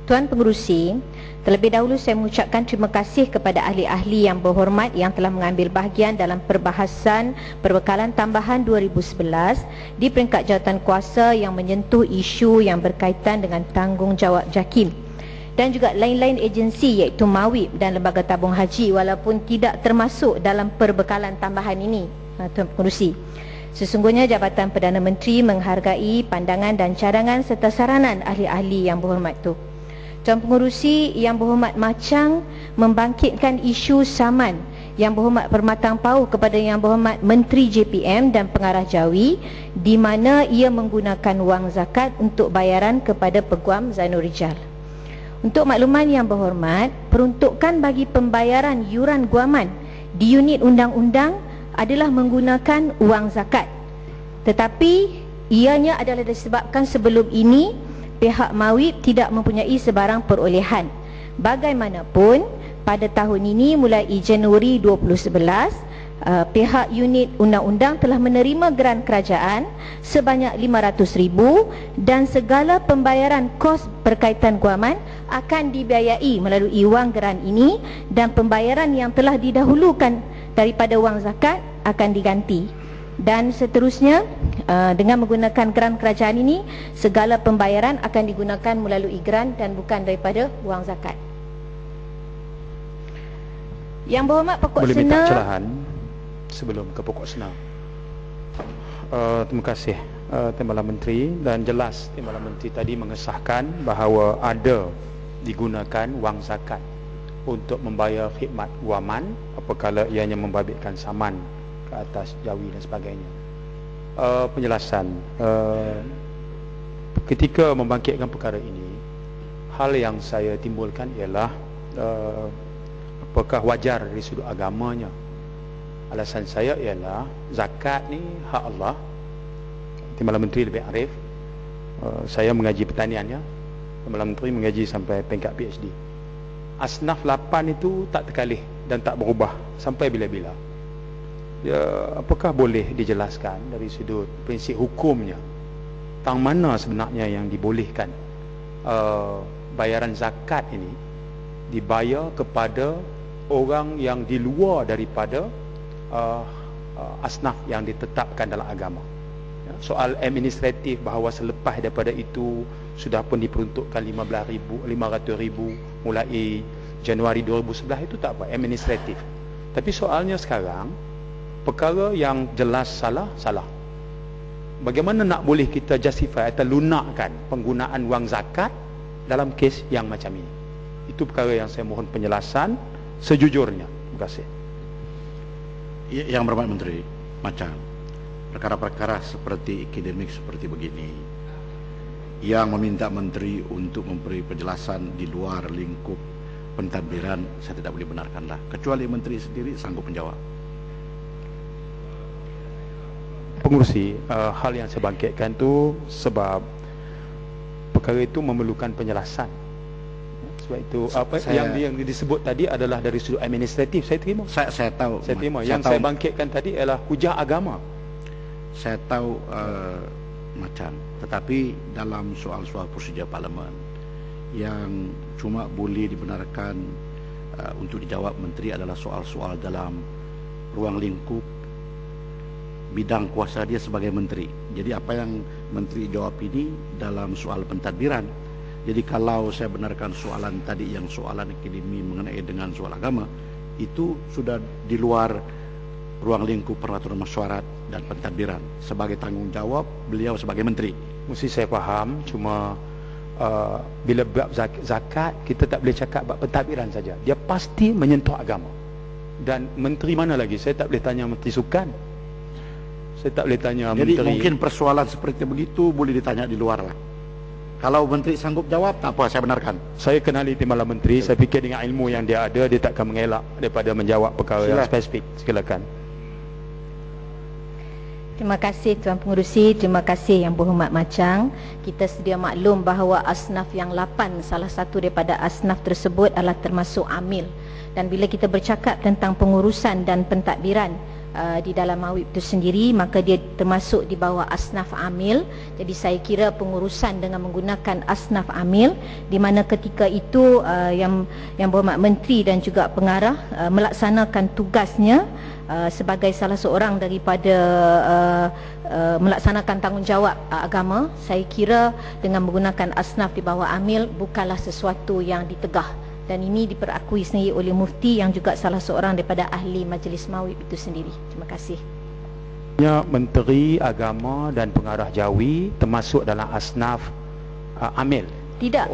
Tuan Pengerusi, terlebih dahulu saya mengucapkan terima kasih kepada ahli-ahli yang berhormat yang telah mengambil bahagian dalam perbahasan perbekalan tambahan 2011 di peringkat jawatankuasa yang menyentuh isu yang berkaitan dengan tanggungjawab JAKIM dan juga lain-lain agensi iaitu MAWIP dan Lembaga Tabung Haji walaupun tidak termasuk dalam perbekalan tambahan ini, Tuan Pengerusi. Sesungguhnya Jabatan Perdana Menteri menghargai pandangan dan cadangan serta saranan ahli-ahli yang berhormat itu. Tuan Pengerusi yang berhormat Macang membangkitkan isu saman yang berhormat Permatang Pau kepada yang berhormat Menteri JPM dan Pengarah Jawi di mana ia menggunakan wang zakat untuk bayaran kepada Peguam Zainul Rijal. Untuk makluman yang berhormat, peruntukan bagi pembayaran yuran guaman di unit undang-undang adalah menggunakan wang zakat. Tetapi ianya adalah disebabkan sebelum ini pihak MAWIP tidak mempunyai sebarang perolehan. Bagaimanapun, pada tahun ini mulai Januari 2011, pihak unit undang-undang telah menerima geran kerajaan sebanyak RM500,000 dan segala pembayaran kos berkaitan guaman akan dibiayai melalui wang geran ini dan pembayaran yang telah didahulukan daripada wang zakat akan diganti. Dan seterusnya dengan menggunakan geran kerajaan ini segala pembayaran akan digunakan melalui geran dan bukan daripada wang zakat. Yang berhormat Pokok Sena. Boleh minta cerahan sebelum ke pokok sena. Terima kasih Timbalan Menteri, dan jelas Timbalan Menteri tadi mengesahkan bahawa ada digunakan wang zakat untuk membayar khidmat guaman apabila ianya membabitkan saman ke atas Jawi dan sebagainya. Penjelasan ketika membangkitkan perkara ini, hal yang saya timbulkan ialah apakah wajar dari sudut agamanya. Alasan saya ialah zakat ni hak Allah. Timbalan Menteri lebih arif. Saya mengaji pertaniannya, Timbalan Menteri mengaji sampai peringkat PhD. Asnaf 8 itu tak terkalih dan tak berubah sampai bila-bila. Ya, apakah boleh dijelaskan dari sudut prinsip hukumnya tang mana sebenarnya yang dibolehkan bayaran zakat ini dibayar kepada orang yang di luar daripada asnaf yang ditetapkan dalam agama. Ya, soal administratif bahawa selepas daripada itu sudah pun diperuntukkan RM500,000 mulai Januari 2011 itu tak apa, administratif. Tapi soalnya sekarang perkara yang jelas salah. Bagaimana nak boleh kita justify atau lunakkan penggunaan wang zakat dalam kes yang macam ini? Itu perkara yang saya mohon penjelasan sejujurnya. Terima kasih. Yang berhormat Menteri, macam perkara-perkara seperti akademik seperti begini yang meminta Menteri untuk memberi penjelasan di luar lingkup pentadbiran, saya tidak boleh benarkanlah, kecuali Menteri sendiri sanggup menjawab. Pengerusi, hal yang saya bangkitkan tu sebab perkara itu memerlukan penjelasan. Sebab itu apa yang disebut tadi adalah dari sudut administratif. Saya terima. Saya tahu. Saya terima. Yang saya bangkitkan tadi ialah hujah agama. Saya tahu macam, tetapi dalam soal-soal prosedur parlimen yang cuma boleh dibenarkan untuk dijawab Menteri adalah soal-soal dalam ruang lingkup bidang kuasa dia sebagai Menteri. Jadi apa yang Menteri jawab ini dalam soal pentadbiran. Jadi kalau saya benarkan soalan tadi yang soalan akademi mengenai dengan soal agama, itu sudah di luar ruang lingkup peraturan mesyuarat dan pentadbiran. Sebagai tanggungjawab beliau sebagai Menteri. Mesti saya faham, cuma bila bab zakat kita tak boleh cakap bab pentadbiran saja. Dia pasti menyentuh agama. Dan Menteri mana lagi? Saya tak boleh tanya Menteri Sukan. Saya tak boleh tanya Jadi Menteri. mungkin persoalan seperti begitu boleh ditanya di luar lah. Kalau Menteri sanggup jawab, tak apa, saya benarkan. Saya kenali Timbalan Menteri, saya fikir dengan ilmu yang dia ada, dia takkan mengelak daripada menjawab perkara yang spesifik. Silakan. Terima kasih Tuan Pengerusi, terima kasih Yang Berhormat Macang. Kita sedia maklum bahawa asnaf yang 8, salah satu daripada asnaf tersebut adalah termasuk amil. Dan bila kita bercakap tentang pengurusan dan pentadbiran, di dalam MAWIP itu sendiri, maka dia termasuk di bawah asnaf amil. Jadi saya kira pengurusan dengan menggunakan asnaf amil, di mana ketika itu yang berhormat Menteri dan juga pengarah melaksanakan tugasnya sebagai salah seorang daripada melaksanakan tanggungjawab agama. Saya kira dengan menggunakan asnaf di bawah amil bukanlah sesuatu yang ditegah, dan ini diperakui sendiri oleh Mufti yang juga salah seorang daripada ahli Majlis MAWIP itu sendiri. Terima kasih. Menteri Agama dan Pengarah Jawi termasuk dalam asnaf amil. Tidak,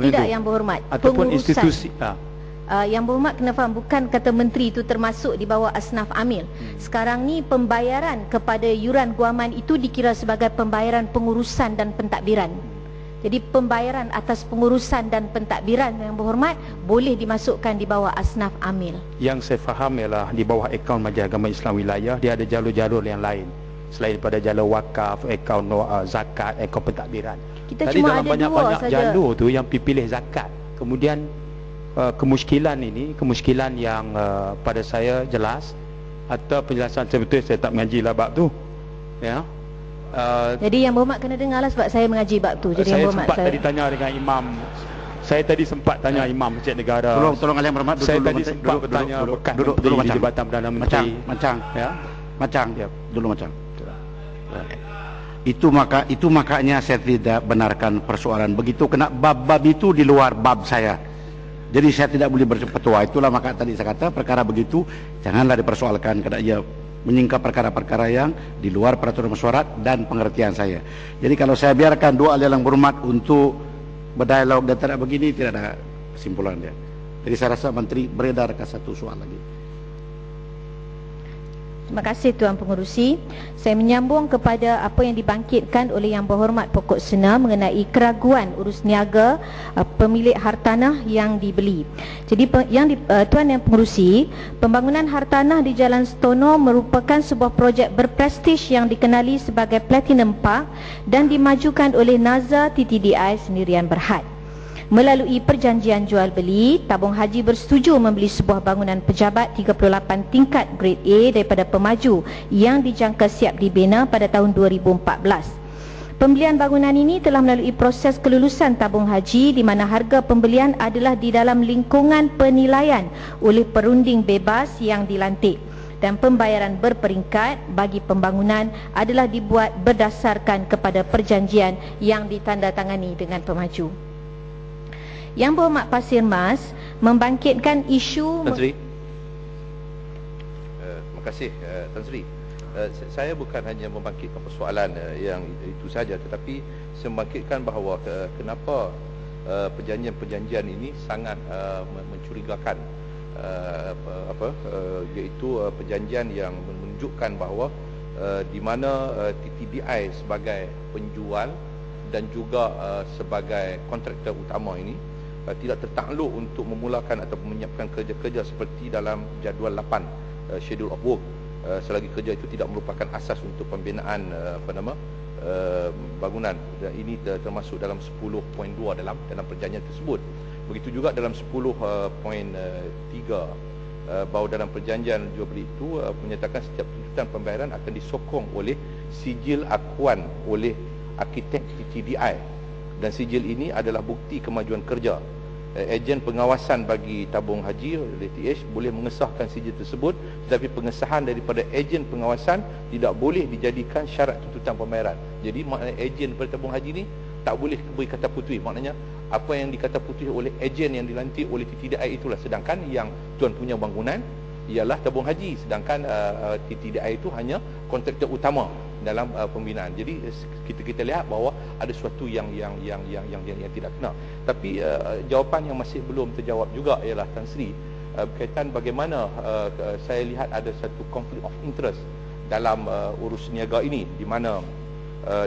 tidak yang berhormat. Ataupun Pengurusan. Institusi Yang berhormat kena faham, bukan kata menteri itu termasuk di bawah asnaf amil. Sekarang ni pembayaran kepada yuran guaman itu dikira sebagai pembayaran pengurusan dan pentadbiran. Jadi pembayaran atas pengurusan dan pentadbiran yang berhormat boleh dimasukkan di bawah asnaf amil. Yang saya faham ialah di bawah akaun Majlis Agama Islam Wilayah dia ada jalur-jalur yang lain selain daripada jalur wakaf, akaun zakat, akaun pentadbiran. Kita tadi cuma dalam ada banyak-banyak dua saja. jalur tu yang pilih zakat. Kemudian kemuskilan yang pada saya jelas, atau penjelasan sebetulnya saya tak mengaji lah bab tu. Ya. Jadi yang berhormat kena dengarlah sebab saya mengaji bab tu. Jadi Saya yang berhormat sempat tadi tanya dengan imam. Saya tadi sempat tanya imam Masjid Negara. Tolong yang berhormat. Saya tadi sempat bertanya bekas Menteri di Jabatan Perdana Menteri. Macang. Dulu macam. Itu makanya saya tidak benarkan persoalan begitu, kena bab-bab itu di luar bab saya. Jadi saya tidak boleh berpetua. Itulah maka tadi saya kata perkara begitu janganlah dipersoalkan, kerana ia menyingkap perkara-perkara yang di luar peraturan mesyuarat dan pengertian saya. Jadi kalau saya biarkan dua ahli yang berhormat untuk berdialog dan tidak begini, tidak ada kesimpulan dia. Jadi saya rasa Menteri beredarkan satu soal lagi. Terima kasih Tuan Pengerusi. Saya menyambung kepada apa yang dibangkitkan oleh Yang Berhormat Pokok Sena mengenai keraguan urus niaga pemilik hartanah yang dibeli. Jadi Tuan Yang Pengerusi, pembangunan hartanah di Jalan Setono merupakan sebuah projek berprestij yang dikenali sebagai Platinum Park dan dimajukan oleh Naza TTDI Sendirian Berhad. Melalui perjanjian jual beli, tabung haji bersetuju membeli sebuah bangunan pejabat 38 tingkat grade A daripada pemaju yang dijangka siap dibina pada tahun 2014. Pembelian bangunan ini telah melalui proses kelulusan tabung haji di mana harga pembelian adalah di dalam lingkungan penilaian oleh perunding bebas yang dilantik, dan pembayaran berperingkat bagi pembangunan adalah dibuat berdasarkan kepada perjanjian yang ditandatangani dengan pemaju. Yang Berhormat Pasir Mas membangkitkan isu... Tan Sri. Terima kasih Tan Sri. Saya bukan hanya membangkitkan persoalan yang itu saja, tetapi saya membangkitkan bahawa kenapa perjanjian-perjanjian ini sangat mencurigakan, iaitu perjanjian yang menunjukkan bahawa di mana TTDI sebagai penjual dan juga sebagai kontraktor utama ini tidak tertakluk untuk memulakan atau menyiapkan kerja-kerja seperti dalam jadual 8 schedule of work, selagi kerja itu tidak merupakan asas untuk pembinaan bangunan. Dan ini termasuk dalam 10.2 dalam perjanjian tersebut. Begitu juga dalam 10.3 bahawa dalam perjanjian jual beli itu menyatakan setiap tuntutan pembayaran akan disokong oleh sijil akuan oleh arkitek TTDI, dan sijil ini adalah bukti kemajuan kerja. Ejen pengawasan bagi tabung haji LTH boleh mengesahkan sijil tersebut, tetapi pengesahan daripada ejen pengawasan tidak boleh dijadikan syarat tuntutan pembayaran. Jadi maknanya ejen pada tabung haji ni tak boleh beri kata putih. Maknanya apa yang dikata putih oleh ejen yang dilantik oleh TTDI itulah, sedangkan yang tuan punya bangunan ialah tabung haji, sedangkan TTDI itu hanya kontraktor utama dalam pembinaan. Jadi kita lihat bahawa ada sesuatu yang tidak kena. Tapi jawapan yang masih belum terjawab juga ialah Tan Sri, berkaitan bagaimana saya lihat ada satu konflik of interest dalam urus niaga ini, di mana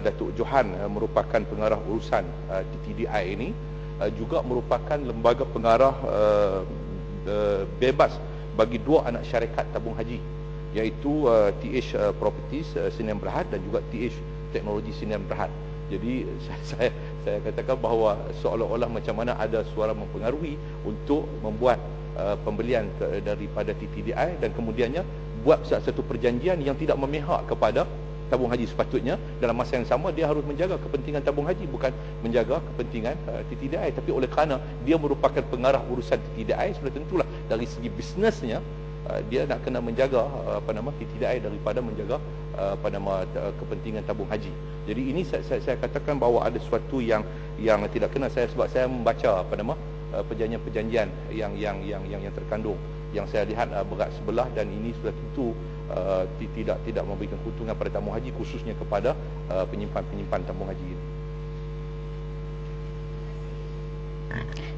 Datuk Johan merupakan pengarah urusan TTDI ini, juga merupakan lembaga pengarah bebas bagi dua anak syarikat tabung haji, iaitu TH Properties Sdn Berhad dan juga TH Teknologi Sdn Berhad. Jadi saya katakan bahawa seolah-olah macam mana ada suara mempengaruhi untuk membuat pembelian daripada TTDI, dan kemudiannya buat satu perjanjian yang tidak memihak kepada tabung haji. Sepatutnya dalam masa yang sama dia harus menjaga kepentingan tabung haji, bukan menjaga kepentingan TTDI. Tapi oleh kerana dia merupakan pengarah urusan TTDI, sudah tentulah dari segi bisnesnya dia nak kena menjaga TTDI daripada menjaga kepentingan tabung haji. Jadi ini saya katakan bahawa ada sesuatu yang tidak kena. Sebab saya membaca perjanjian-perjanjian yang terkandung, yang saya lihat berat sebelah, dan ini sudah tentu tidak memberikan keuntungan pada tabung haji, khususnya kepada penyimpan tabung haji ini.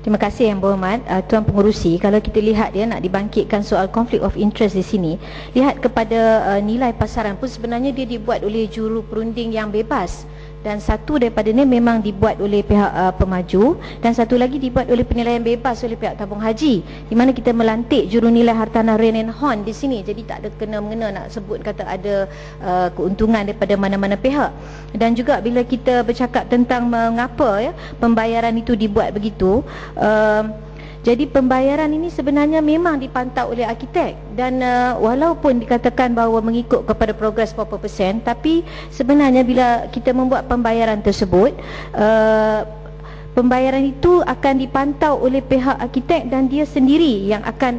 Terima kasih Yang Berhormat Tuan Pengerusi. Kalau kita lihat dia nak dibangkitkan soal conflict of interest di sini, lihat kepada nilai pasaran pun sebenarnya dia dibuat oleh juru perunding yang bebas, dan satu daripada ni memang dibuat oleh pihak pemaju, dan satu lagi dibuat oleh penilaian bebas oleh pihak tabung haji, di mana kita melantik juru nilai hartanah Rain and Horn di sini. Jadi tak ada kena-mengena nak sebut kata ada keuntungan daripada mana-mana pihak. Dan juga bila kita bercakap tentang mengapa pembayaran itu dibuat begitu, jadi pembayaran ini sebenarnya memang dipantau oleh arkitek, dan walaupun dikatakan bahawa mengikut kepada progres berapa persen, tapi sebenarnya bila kita membuat pembayaran tersebut, pembayaran itu akan dipantau oleh pihak arkitek, dan dia sendiri yang akan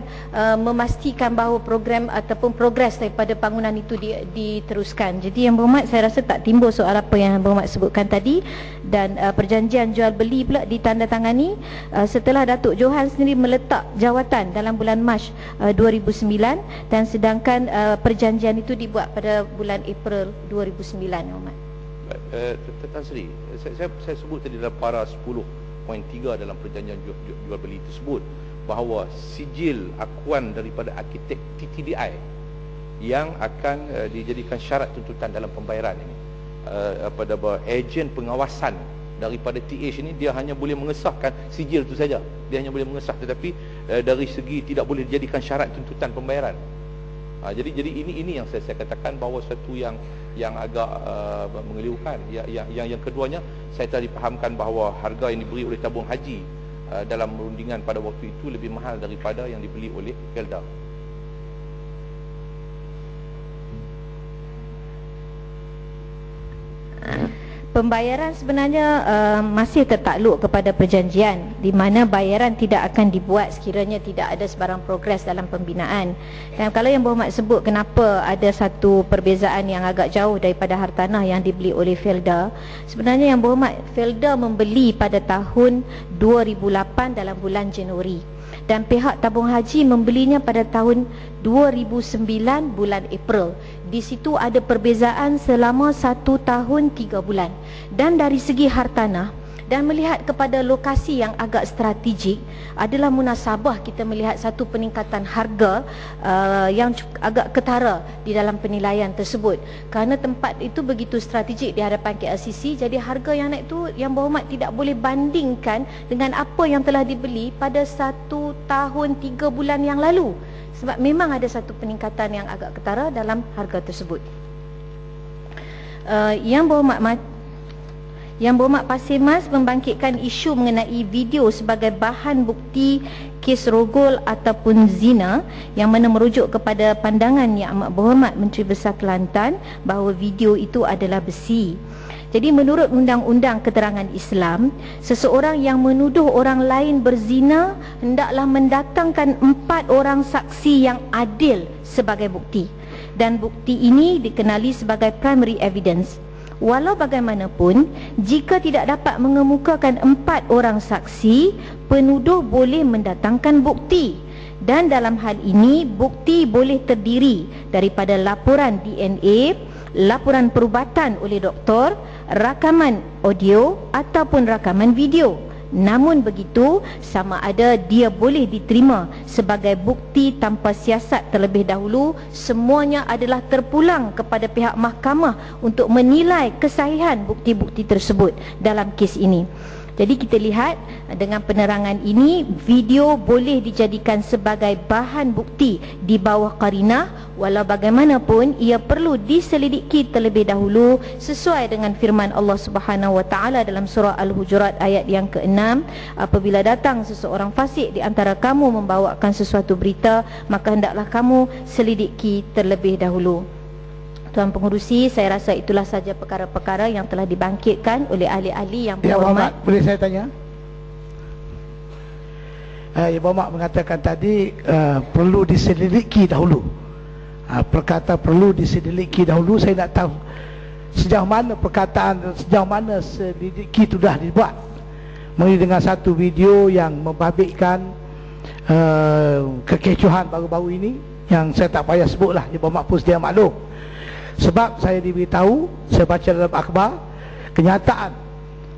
memastikan bahawa program ataupun progres daripada bangunan itu diteruskan. Jadi Yang Berhormat, saya rasa tak timbul soal apa yang Yang Berhormat sebutkan tadi. Dan perjanjian jual beli pula ditandatangani setelah Datuk Johan sendiri meletak jawatan dalam bulan Mac 2009, dan sedangkan perjanjian itu dibuat pada bulan April 2009. Yang Berhormat. Tan Sri, saya sebut tadi dalam para 10.3 dalam perjanjian jual beli tersebut bahawa sijil akuan daripada arkitek TTDI yang akan dijadikan syarat tuntutan dalam pembayaran ini. Ejen pengawasan daripada TH ini, dia hanya boleh mengesahkan sijil itu saja, dia hanya boleh mengesah, tetapi dari segi tidak boleh dijadikan syarat tuntutan pembayaran. Jadi ini yang saya katakan bahawa satu yang agak mengelirukan. Yang keduanya, saya telah dipahamkan bahawa harga yang diberi oleh tabung haji dalam perundingan pada waktu itu lebih mahal daripada yang dibeli oleh Felda. Pembayaran sebenarnya masih tertakluk kepada perjanjian, di mana bayaran tidak akan dibuat sekiranya tidak ada sebarang progres dalam pembinaan. Dan kalau Yang Berhormat sebut kenapa ada satu perbezaan yang agak jauh daripada hartanah yang dibeli oleh Felda, sebenarnya Yang Berhormat, Felda membeli pada tahun 2008 dalam bulan Januari, dan pihak tabung haji membelinya pada tahun 2009 bulan April. Di situ ada perbezaan selama 1 tahun 3 bulan. Dan dari segi hartanah dan melihat kepada lokasi yang agak strategik, adalah munasabah kita melihat satu peningkatan harga yang agak ketara di dalam penilaian tersebut. Kerana tempat itu begitu strategik di hadapan KLCC, jadi harga yang naik itu Yang Berhormat tidak boleh bandingkan dengan apa yang telah dibeli pada 1 tahun 3 bulan yang lalu. Sebab memang ada satu peningkatan yang agak ketara dalam harga tersebut. Yang Berhormat Pasir Mas membangkitkan isu mengenai video sebagai bahan bukti kes rogol ataupun zina, yang mana merujuk kepada pandangan Yang Amat Berhormat Menteri Besar Kelantan bahawa video itu adalah besi. Jadi menurut Undang-Undang Keterangan Islam, seseorang yang menuduh orang lain berzina hendaklah mendatangkan 4 orang saksi yang adil sebagai bukti, dan bukti ini dikenali sebagai primary evidence. Walau bagaimanapun, jika tidak dapat mengemukakan 4 orang saksi, penuduh boleh mendatangkan bukti. Dan dalam hal ini, bukti boleh terdiri daripada laporan DNA, laporan perubatan oleh doktor, rakaman audio ataupun rakaman video. Namun begitu, sama ada dia boleh diterima sebagai bukti tanpa siasat terlebih dahulu, semuanya adalah terpulang kepada pihak mahkamah untuk menilai kesahihan bukti-bukti tersebut dalam kes ini. Jadi kita lihat dengan penerangan ini, video boleh dijadikan sebagai bahan bukti di bawah qarinah Walau bagaimanapun ia perlu diselidiki terlebih dahulu sesuai dengan firman Allah Subhanahu wa taala dalam surah Al-Hujurat ayat yang ke-6, apabila datang seseorang fasik di antara kamu membawakan sesuatu berita, maka hendaklah kamu selidiki terlebih dahulu. Tuan Pengerusi, saya rasa itulah saja perkara-perkara yang telah dibangkitkan oleh ahli-ahli yang berhormat. Boleh saya tanya? Yang Berhormat mengatakan tadi perlu diselidiki dahulu. Perkataan perlu diselidiki dahulu, saya nak tahu sejauh mana perkataan, sejauh mana selidiki itu dah dibuat. Mengenai dengan satu video yang membabitkan kekecohan baru-baru ini, yang saya tak payah sebutlah, Yang Berhormat pun sedia maklum. Sebab saya diberitahu, saya baca dalam akhbar, kenyataan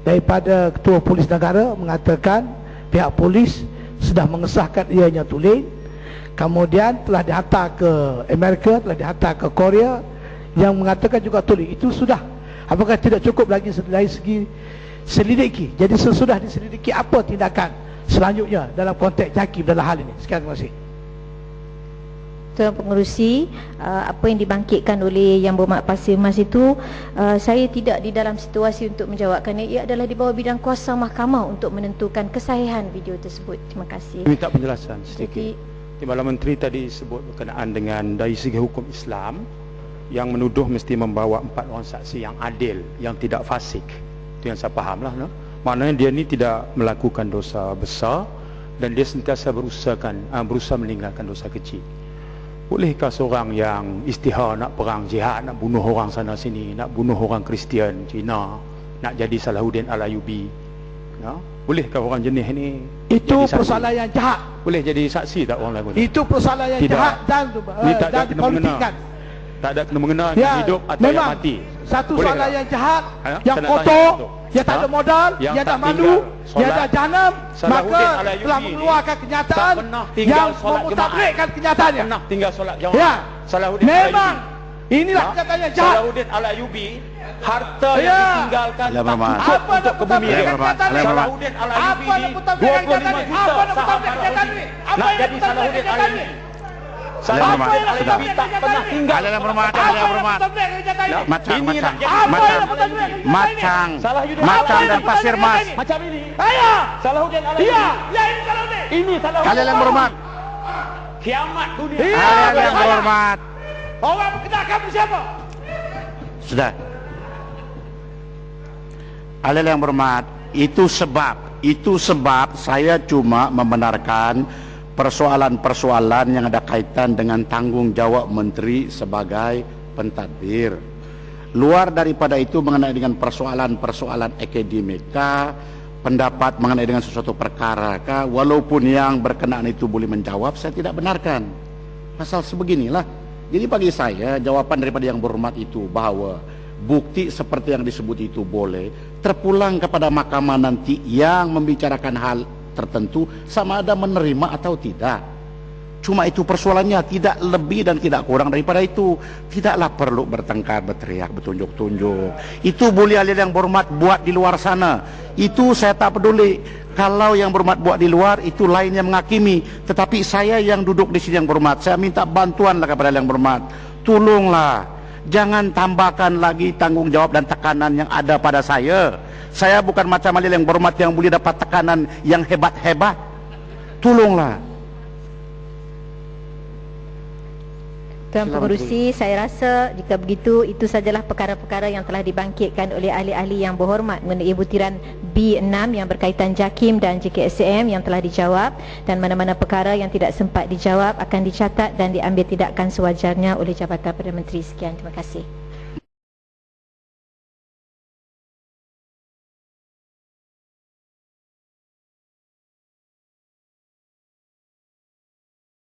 daripada Ketua Polis Negara mengatakan pihak polis sudah mengesahkan ianya tulis, kemudian telah dihantar ke Amerika, telah dihantar ke Korea, yang mengatakan juga tulis. Itu sudah, apakah tidak cukup lagi dari segi selidiki? Jadi sesudah diselidiki, apa tindakan selanjutnya dalam konteks JAKIM dalam hal ini? Sekian, terima kasih. Tuan Pengerusi, apa yang dibangkitkan oleh Yang Berhormat Pasir Mas itu, saya tidak di dalam situasi untuk menjawabkannya. Ia adalah di bawah bidang kuasa mahkamah untuk menentukan kesahihan video tersebut. Terima kasih. Minta penjelasan sedikit. Timbalan Menteri tadi sebut berkenaan dengan dari segi hukum Islam, yang menuduh mesti membawa 4 orang saksi yang adil, yang tidak fasik. Itu yang saya fahamlah, no? Maknanya dia ni tidak melakukan dosa besar dan dia sentiasa berusaha meninggalkan dosa kecil. Bolehkah seorang yang istihar nak perang jihad, nak bunuh orang sana sini, nak bunuh orang Kristian Cina, nak jadi Salahuddin Al-Ayyubi, no? Bolehkah orang jenis ni? Itu persoalan yang jahat. Boleh jadi saksi tak orang lain? Itu persoalan yang jahat dan dipolitikkan. Tak ada kena mengenal ya, hidup atau yang mati. Satu boleh soalan tak? Yang jahat, yang saya kotor, yang tak ada modal, yang tak tak malu, yang tak jahanam, maka Al-Ayyubi telah mengeluarkan kenyataan yang memutafrikkan kenyataannya. Tak pernah tinggal solat jemaah. Ya, Salahuddin memang Al-Ayyubi. inilah kenyataan yang jahat. Salahuddin Al-Ayyubi, harta yang ditinggalkan tak cukup untuk ke bumi dia. Salahuddin Al-Ayyubi ni 25 juta saham Al-Ayyubi nak jadi Salahuddin Al-Ayyubi. Salahuddin Al-Ayyubi tak pernah tinggal. Macang dan Pasir Mas. Macam ini. Salahuddin Al-Ayyubi. Ya, ini Salahuddin. Ini Salahuddin. Kalian yang berhormat. Kiamat dunia. Kalian yang berhormat. Orang berkedah kamu siapa? Sudah. Kalian yang berhormat, itu sebab saya cuma membenarkan persoalan-persoalan yang ada kaitan dengan tanggung jawab menteri sebagai pentadbir. Luar daripada itu mengenai dengan persoalan-persoalan akademika, pendapat mengenai dengan sesuatu perkara, walaupun yang berkenaan itu boleh menjawab, saya tidak benarkan. Pasal sebeginilah. Jadi bagi saya jawaban daripada Yang Berhormat itu bahwa bukti seperti yang disebut itu boleh terpulang kepada mahkamah nanti yang membicarakan hal tertentu sama ada menerima atau tidak. Cuma itu persoalannya, tidak lebih dan tidak kurang daripada itu. Tidaklah perlu bertengkar, berteriak, bertunjuk-tunjuk. Itu boleh Yang Berhormat buat di luar sana. Itu saya tak peduli. Kalau Yang Berhormat buat di luar, itu lain yang menghakimi. Tetapi saya yang duduk di sini Yang Berhormat, saya minta bantuanlah kepada Yang Berhormat. Tolonglah, jangan tambahkan lagi tanggung jawab dan tekanan yang ada pada saya. Saya bukan macam Yang Berhormat yang boleh dapat tekanan yang hebat-hebat. Tolonglah. Tuan Pengerusi, saya rasa jika begitu, itu sajalah perkara-perkara yang telah dibangkitkan oleh ahli-ahli yang berhormat mengenai butiran B6 yang berkaitan JAKIM dan JKSM yang telah dijawab, dan mana-mana perkara yang tidak sempat dijawab akan dicatat dan diambil tindakan sewajarnya oleh Jabatan Perdana Menteri. Sekian, terima kasih.